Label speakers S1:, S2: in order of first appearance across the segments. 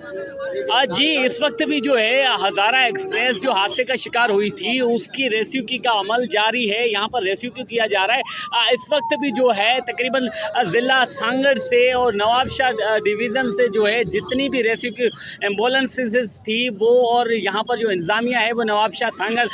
S1: जी, इस वक्त भी जो है हज़ारा एक्सप्रेस जो हादसे का शिकार हुई थी उसकी रेस्क्यू का अमल जारी है। यहाँ पर रेस्क्यू किया जा रहा है। इस वक्त भी जो है तकरीबन ज़िला सांगड़ से और नवाबशाह डिवीज़न से जो है जितनी भी रेस्क्यू एम्बुलेंसेस थी वो, और यहाँ पर जो इंतज़ामिया है वो नवाबशाह सांगड़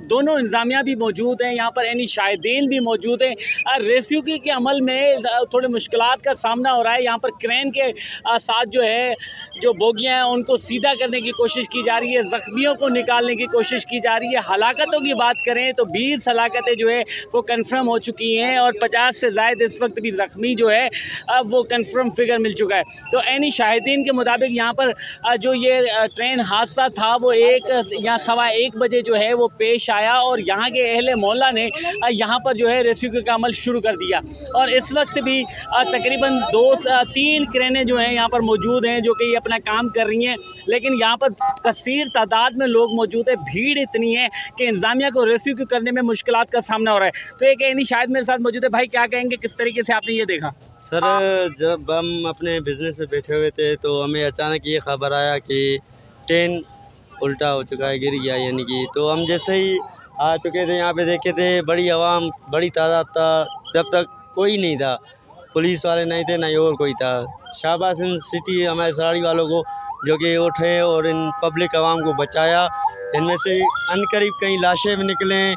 S1: दोनों इंतज़ामिया भी मौजूद हैं। यहाँ पर एनी शाहिदीन भी मौजूद हैं। रेस्क्यू के अमल में थोड़े मुश्किलात का सामना हो रहा है। यहाँ पर क्रेन के साथ जो है जो बोगियाँ हैं उनको सीधा करने की कोशिश की जा रही है, ज़ख्मियों को निकालने की कोशिश की जा रही है। हलाकतों की बात करें तो 20 हलाकतें जो है वो कंफर्म हो चुकी हैं और 50 से ज़ायद इस वक्त भी ज़ख्मी जो है वो कंफर्म फिगर मिल चुका है। तो एनी शाहिदीन के मुताबिक यहाँ पर जो ये ट्रेन हादसा था वो 1 या सवा 1 बजे जो है वो पेश आया और यहाँ के अहले मोहल्ला ने यहाँ पर जो है रेस्क्यू का अमल शुरू कर दिया। और इस वक्त भी तकरीबन 2-3 क्रेनें जो हैं यहाँ पर मौजूद हैं जो कि ये अपना काम कर रही हैं, लेकिन यहाँ पर कसीर तादाद में लोग मौजूद है। भीड़ इतनी है कि इंतजामिया को रेस्क्यू करने में मुश्किलात का सामना हो रहा है। तो एक एनी शायद मेरे साथ मौजूद है। भाई क्या कहेंगे, किस तरीके से आपने ये देखा?
S2: सर, जब हम अपने बिजनेस में बैठे हुए थे तो हमें अचानक ये खबर आया कि ट्रेन उल्टा हो चुका है, गिर गया यानी कि। तो हम जैसे ही आ चुके थे यहाँ पे देखे थे बड़ी आवाम, बड़ी तादाद था। जब तक कोई नहीं था, पुलिस वाले नहीं थे, नहीं और कोई था। शाहबाज सिटी हमारे सराड़ी वालों को जो कि उठे और इन पब्लिक आवाम को बचाया। इनमें से अनकरीब कई लाशें भी निकले हैं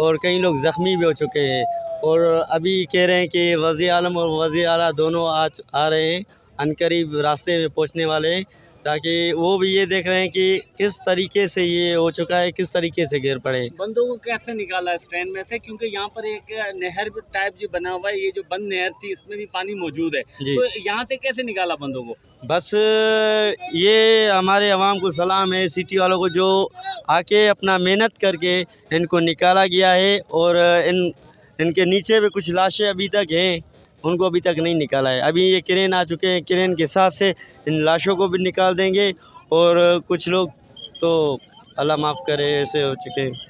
S2: और कई लोग ज़ख्मी भी हो चुके हैं। और अभी कह रहे हैं कि वज़ीर आलम और वज़ीर आला दोनों आज आ रहे हैं, अनकरीब रास्ते में पहुंचने वाले हैं, ताकि वो भी ये देख रहे हैं कि किस तरीके से ये हो चुका है, किस तरीके से गिर पड़े।
S1: बंदों को कैसे निकाला इस ट्रेन में से, क्योंकि यहाँ पर एक नहर टाइप जो बना हुआ है, ये जो बंद नहर थी इसमें भी पानी मौजूद है, तो यहाँ से कैसे निकाला बंदों को?
S2: बस ये हमारे अवाम को सलाम है, सिटी वालों को, जो आके अपना मेहनत करके इनको निकाला गया है। और इनके नीचे भी कुछ लाशें अभी तक हैं, उनको अभी तक नहीं निकाला है। अभी ये क्रेन आ चुके हैं, क्रेन के हिसाब से इन लाशों को भी निकाल देंगे। और कुछ लोग तो अल्लाह माफ़ करे ऐसे हो चुके हैं।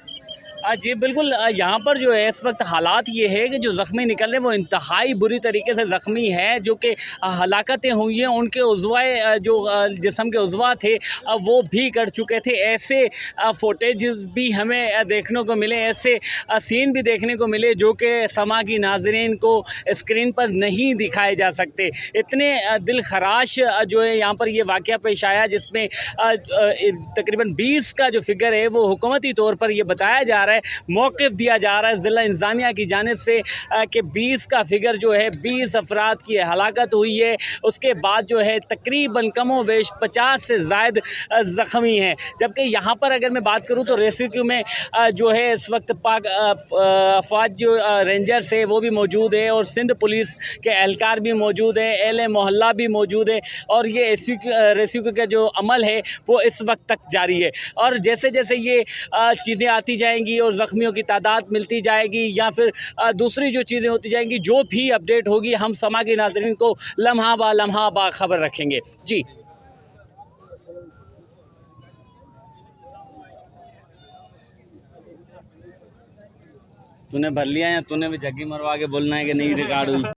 S1: जी बिल्कुल। यहाँ पर जो है इस वक्त हालात ये है कि जो ज़ख्मी निकल रहे हैं वो इंतहाई बुरी तरीके से ज़ख्मी है, जो कि हलाकतें हुई हैं उनके उज़्वा जो जिस्म के उज़्वा थे वो भी कर चुके थे। ऐसे फुटेज भी हमें देखने को मिले, ऐसे सीन भी देखने को मिले जो कि समा की नाज़रीन को स्क्रीन पर नहीं दिखाए जा सकते। इतने दिल खराश जो है यहाँ पर ये वाक़या पेश आया, जिसमें तकरीबन 20 का जो फिगर है वो हुकूमती तौर पर ये बताया जा रहा है, मौक़िफ़ दिया जा रहा है ज़िला इंतज़ामिया की जानिब से कि 20 का फिगर जो है 20 अफराद की हलाकत हुई है। उसके बाद जो है तकरीबन कमोबेश 50 से ज़ायद ज़ख्मी हैं। जबकि यहाँ पर अगर मैं बात करूँ तो रेस्क्यू में जो है इस वक्त पाक फ़ौज जो रेंजर्स है वो भी मौजूद है और सिंध पुलिस के एहलकार भी मौजूद है, अहले मोहल्ला भी मौजूद है। और ये रेस्क्यू का जो अमल है वो इस वक्त तक जारी है। और जैसे जैसे ये चीज़ें आती जाएंगी और ज़ख्मियों की तादाद मिलती जाएगी या फिर दूसरी जो चीज़ें होती जाएंगी, जो भी अपडेट होगी हम समा के नाज़रीन को लम्हा बाखबर रखेंगे। जी तूने भर लिया या तूने भी झग्गी मरवा के बोलना है कि नहीं रिकॉर्ड हुई?